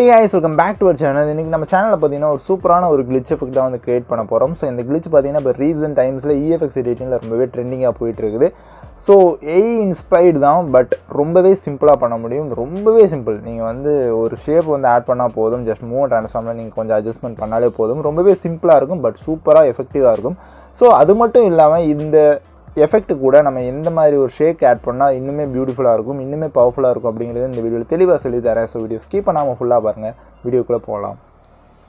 Hey guys, welcome back to our channel. இன்னைக்கு நம்ம சேனல்ல பாத்தீங்கன்னா ஒரு சூப்பரான ஒரு glitch effect தான் வந்து கிரியேட் பண்ண போறோம். சோ இந்த glitch பாத்தீங்கன்னா இப்ப ரீசன்ட் டைம்ஸ்ல EFX எடிட்டிங்ல ரொம்பவே ட்ரெண்டிங்கா போயிட்டு இருக்குது. சோ AI இன்ஸ்பயர்ட் தான், பட் ரொம்பவே சிம்பிளா பண்ண முடியும். ரொம்பவே சிம்பிள். நீங்க வந்து ஒரு ஷேப் வந்து ஆட் பண்ணா போதும். ஜஸ்ட் மூவ் அண்ட் ட்ரான்ஸ்ஃபார்ம்ல நீங்க கொஞ்சம் அட்ஜஸ்ட்மென்ட் பண்ணாலே போதும். ரொம்பவே சிம்பிளா இருக்கும், பட் சூப்பரா எஃபெக்டிவா இருக்கும். சோ அது மட்டும் இல்லாம இந்த எஃபெக்ட் கூட நம்ம எந்த மாதிரி ஒரு ஷேக் ஆட் பண்ணால் இன்னுமே பியூட்டிஃபுல்லாக இருக்கும், இன்னுமே பவர்ஃபுல்லாக இருக்கும் அப்படிங்கிறது இந்த வீடியோவில் தெளிவாக சொல்லி தரேன். ஸோ வீடியோ ஸ்கிப் பண்ணாமல் ஃபுல்லாக பாருங்கள், வீடியோக்குள்ளே போகலாம்.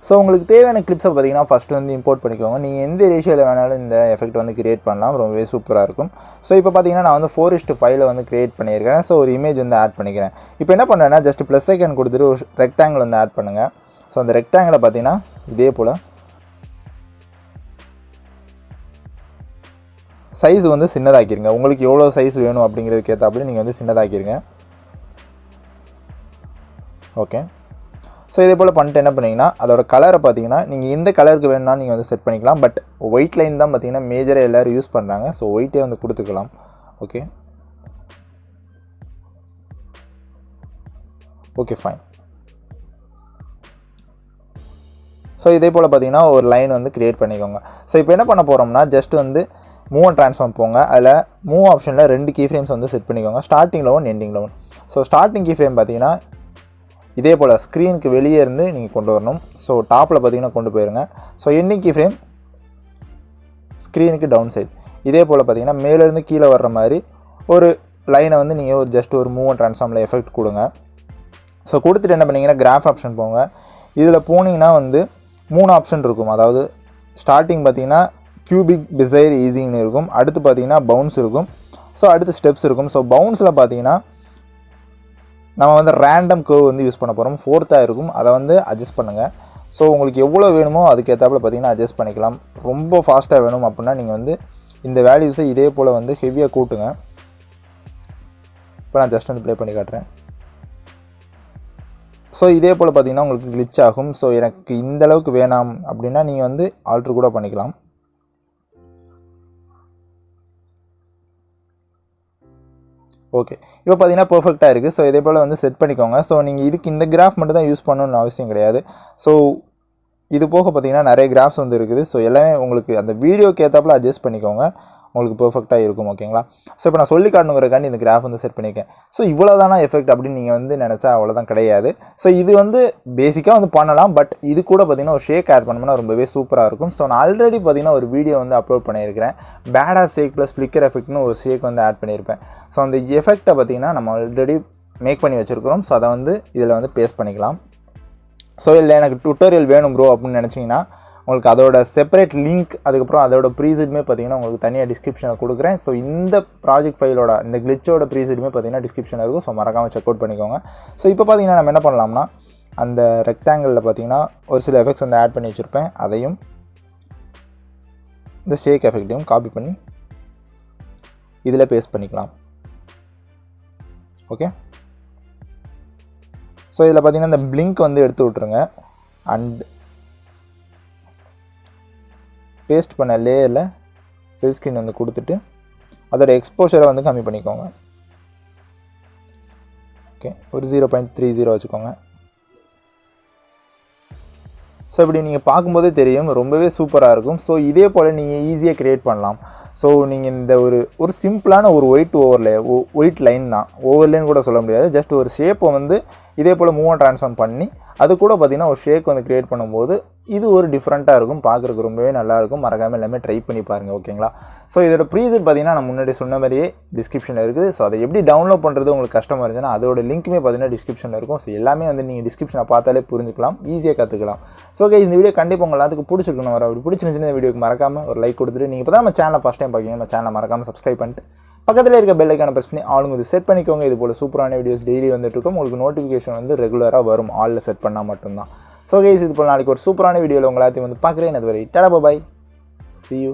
ஸோ உங்களுக்கு தேவையான கிளிப்ஸை பார்த்தீங்கன்னா ஃபஸ்ட்டு வந்து இம்போர்ட் பண்ணிக்கோங்க. நீங்கள் எந்த ரேஷியோவில் வேணாலும் இந்த எஃபெக்ட் வந்து கிரியேட் பண்ணலாம், ரொம்பவே சூப்பராக இருக்கும். ஸோ இப்போ பார்த்தீங்கன்னா நான் வந்து 4:5 வந்து கிரியேட் பண்ணியிருக்கேன். ஸோ ஒரு இமேஜ் வந்து ஆட் பண்ணிக்கிறேன். இப்போ என்ன பண்ணுறேன்னா ஜஸ்ட் ப்ளஸ் ஐக்கன் கொடுத்துட்டு ஒரு ரெக்டாங்கிள் வந்து ஆட் பண்ணுங்கள். ஸோ அந்த ரெக்டாங்கிளை பார்த்தீங்கன்னா இதே போல் சைஸ் வந்து சின்னதாக்கிடுங்க. உங்களுக்கு எவ்வளோ சைஸ் வேணும் அப்படிங்கிறதுக்கு ஏற்றாப்புல நீங்கள் வந்து சின்னதாக்கிடுங்க. ஓகே. ஸோ இதே போல் பண்ணிட்டு என்ன பண்ணிங்கன்னா அதோட கலரை பார்த்தீங்கன்னா நீங்கள் எந்த கலருக்கு வேணும்னா நீங்கள் வந்து செட் பண்ணிக்கலாம். பட் ஒயிட் லைன் தான் பார்த்தீங்கன்னா மேஜராக எல்லோரும் யூஸ் பண்ணுறாங்க. ஸோ ஒயிட்டே வந்து கொடுத்துக்கலாம். Okay okay fine. ஸோ இதே போல் பார்த்தீங்கன்னா ஒரு லைன் வந்து க்ரியேட் பண்ணிக்கோங்க. ஸோ இப்போ என்ன பண்ண போகிறோம்னா ஜஸ்ட் வந்து மூவ் அண்ட் ட்ரான்ஸ்ஃபார்ம் போங்க. அதில் மூவ் ஆப்ஷனில் 2 கீ ஃப்ரேம்ஸ் வந்து செட் பண்ணிக்கோங்க, ஸ்டார்டிங்கில் ஒன் எண்டிங்கில் one. So starting key frame பார்த்தீங்கன்னா இதே போல் ஸ்க்ரீனுக்கு வெளியே இருந்து நீங்கள் கொண்டு வரணும். ஸோ டாப்பில் பார்த்தீங்கன்னா கொண்டு போயிருங்க. ஸோ எண்டிங் கீ ஃப்ரேம் ஸ்க்ரீனுக்கு டவுன் சைட். இதே போல் பார்த்தீங்கன்னா மேலேருந்து கீழே வர்ற மாதிரி ஒரு லைனை வந்து நீங்கள் ஒரு ஜஸ்ட் ஒரு மூவ் அண்ட் ட்ரான்ஸ்ஃபார்மில் எஃபெக்ட் கொடுங்க. ஸோ கொடுத்துட்டு என்ன பண்ணிங்கன்னா கிராஃப் ஆப்ஷன் போங்க. இதில் போனீங்கன்னா வந்து 3 ஆப்ஷன் இருக்கும். அதாவது ஸ்டார்டிங் பார்த்தீங்கன்னா கியூபிக் டிசைர் ஈஸிங்னு இருக்கும். அடுத்து பார்த்தீங்கன்னா பவுன்ஸ் இருக்கும். ஸோ அடுத்து ஸ்டெப்ஸ் இருக்கும். ஸோ பவுன்ஸில் பார்த்தீங்கன்னா நம்ம வந்து ரேண்டம் கர்வ் வந்து யூஸ் பண்ண போகிறோம். 4th இருக்கும். அதை வந்து அட்ஜஸ்ட் பண்ணுங்கள். ஸோ உங்களுக்கு எவ்வளோ வேணுமோ அதுக்கேற்றாப்புல பார்த்தீங்கன்னா அட்ஜஸ்ட் பண்ணிக்கலாம். ரொம்ப ஃபாஸ்ட்டாக வேணும் அப்படின்னா நீங்கள் வந்து இந்த வேல்யூஸை இதே போல் வந்து ஹெவியாக கூட்டுங்க. இப்போ நான் ஜஸ்ட் வந்து ப்ளே பண்ணி காட்டுறேன். ஸோ இதே போல் பார்த்தீங்கன்னா உங்களுக்கு கிளிச் ஆகும். ஸோ எனக்கு இந்த அளவுக்கு வேணாம் அப்படின்னா நீங்கள் வந்து ஆல்ட்ரு கூட பண்ணிக்கலாம். ஓகே, இப்போ பார்த்தீங்கன்னா பர்ஃபெக்டாக இருக்குது. ஸோ இதே போல் வந்து செட் பண்ணிக்கோங்க. ஸோ நீங்கள் இதுக்கு இந்த கிராஃப் மட்டும் தான் யூஸ் பண்ணணும்னு அவசியம் கிடையாது. ஸோ இது போக பார்த்தீங்கன்னா நிறைய கிராஃப்ஸ் வந்து இருக்குது. ஸோ எல்லாமே உங்களுக்கு அந்த வீடியோக்கு ஏற்றாப்புல அட்ஜஸ்ட் பண்ணிக்கோங்க, உங்களுக்கு பர்ஃபெக்டாக இருக்கும். ஓகேங்களா? ஸோ இப்போ நான் சொல்லி காட்டணுங்கிறக்காண்டி இந்த கிராஃப் வந்து செட் பண்ணியிருக்கேன். ஸோ இவ்வளோ தானா எஃபெக்ட் அப்படின்னு நீங்கள் வந்து நினச்சா அவ்வளோதான் கிடையாது. ஸோ இது வந்து பேசிக்காக வந்து பண்ணலாம். பட் இது கூட பார்த்தீங்கன்னா ஒரு ஷேக் ஆட் பண்ணோம்னா ரொம்பவே சூப்பராக இருக்கும். ஸோ நான் ஆல்ரெடி பார்த்தீங்கன்னா ஒரு வீடியோ வந்து அப்லோட் பண்ணியிருக்கிறேன். பேடா ஷேக் ப்ளஸ் ஃப்ளிக்கர் எஃபெக்ட்னு ஒரு ஷேக் வந்து ஆட் பண்ணியிருப்பேன். ஸோ அந்த எஃபெக்டை பார்த்தீங்கன்னா நம்ம ஆல்ரெடி மேக் பண்ணி வச்சுருக்கிறோம். ஸோ அதை வந்து இதில் வந்து பேஸ்ட் பண்ணிக்கலாம். ஸோ இல்லை எனக்கு டுட்டோரியல் வேணும் ப்ரோ அப்படின்னு நினச்சிங்கன்னா உங்களுக்கு அதோட செப்பரேட் லிங்க் அதுக்கப்புறம் அதோட ப்ரீசெட்டுமே பார்த்தீங்கன்னா உங்களுக்கு தனியாக டிஸ்கிரிப்ஷனில் கொடுக்குறேன். ஸோ இந்த ப்ராஜெக்ட் ஃபைலோட இந்த கிளிச்சோட ப்ரீசெட்டுமே பார்த்தீங்கன்னா டிஸ்கிரிப்ஷனில் இருக்கும். ஸோ மறக்காமல் செக் அவுட் பண்ணிக்கோங்க. ஸோ இப்போ பார்த்தீங்கன்னா நம்ம என்ன பண்ணலாம்னா அந்த ரெக்டாங்கிளில் பார்த்தீங்கன்னா ஒரு சில எஃபெக்ட்ஸ் வந்து ஆட் பண்ணி வச்சுருப்பேன். அதையும் இந்த ஷேக் எஃபெக்டையும் காப்பி பண்ணி இதில் பேஸ்ட் பண்ணிக்கலாம். ஓகே. ஸோ இதில் பார்த்தீங்கன்னா இந்த பிளிங்க் வந்து எடுத்து விட்ருங்க. அண்ட் பேஸ்ட் பண்ண லேயரில் ஃபில் ஸ்க்ரீன் வந்து கொடுத்துட்டு அதோட எக்ஸ்போஷரை வந்து கம்மி பண்ணிக்கோங்க. ஓகே, ஒரு 0.30 வச்சுக்கோங்க. ஸோ இப்படி நீங்கள் பார்க்கும்போதே தெரியும், ரொம்பவே சூப்பராக இருக்கும். ஸோ இதே போல் நீங்கள் ஈஸியாக க்ரியேட் பண்ணலாம். ஸோ நீங்கள் இந்த ஒரு சிம்பிளான ஒரு ஒயிட் லைன் தான், ஓவர்லேன்னு கூட சொல்ல முடியாது. ஜஸ்ட் ஒரு ஷேப்பை வந்து இதே போல் மூவ் அண்ட் ட்ரான்ஸ்ஃபார்ம் பண்ணி அது கூட பார்த்தீங்கன்னா ஒரு ஷேக் வந்து க்ரியேட் பண்ணும்போது இது ஒரு டிஃப்ரெண்ட்டாக இருக்கும், பார்க்குறதுக்கு ரொம்பவே நல்லாயிருக்கும். மறக்காமல் எல்லாமே ட்ரை பண்ணி பாருங்கள். ஓகேங்களா? ஸோ இதோட ப்ரீசெட் பார்த்தீங்கன்னா நான் முன்னாடி சொன்ன மாதிரியே டிஸ்கிரிப்ஷனில் இருக்குது. ஸோ அதை எப்படி டவுன்லோட் பண்ணுறது உங்களுக்கு கஷ்டமாக இருந்துச்சுன்னா அதோட லிங்க்குமே பார்த்தீங்கன்னா டிஸ்கிரிப்ஷனில் இருக்கும். ஸோ எல்லாமே வந்து நீங்கள் டிஸ்கிரிப்ஷனை பார்த்தாலே புரிஞ்சுக்கலாம், ஈஸியாக கற்றுக்கலாம். ஸோ ஓகே, இந்த வீடியோ கண்டிப்பாக உங்கள் எல்லாத்துக்கும் பிடிச்சிருக்கணும். அப்படி பிடிச்சிருந்துச்சுன்னா இந்த வீடியோக்கு மறக்காமல் ஒரு லைக் கொடுத்துட்டு நீங்கள் இப்போ தான் நம்ம சேனலை ஃபஸ்ட் டைம் பார்க்கிங்க, நம்ம சேனலை மறக்காமல் சப்ஸ்கிரைப் பண்ணிட்டு பக்கத்தில் இருக்க பெல் ஐக்கானை ப்ரெஸ் பண்ணி ஆளுங்க இது செட் பண்ணிக்கோங்க. இது போல் சூப்பரான வீடியோஸ் டெய்லி வந்துட்டு இருக்கும். உங்களுக்கு நோட்டிஃபிகேஷன் வந்து ரெகுலராக வரும், ஆலில் செட் பண்ணால் மட்டும்தான். ஸோ கைஸ், இது போல் நாளைக்கு ஒரு சூப்பரான வீடியோவில் உங்கள் எல்லாத்தையும் வந்து பார்க்குறேன். அதுவரை டாடா பாய், see you.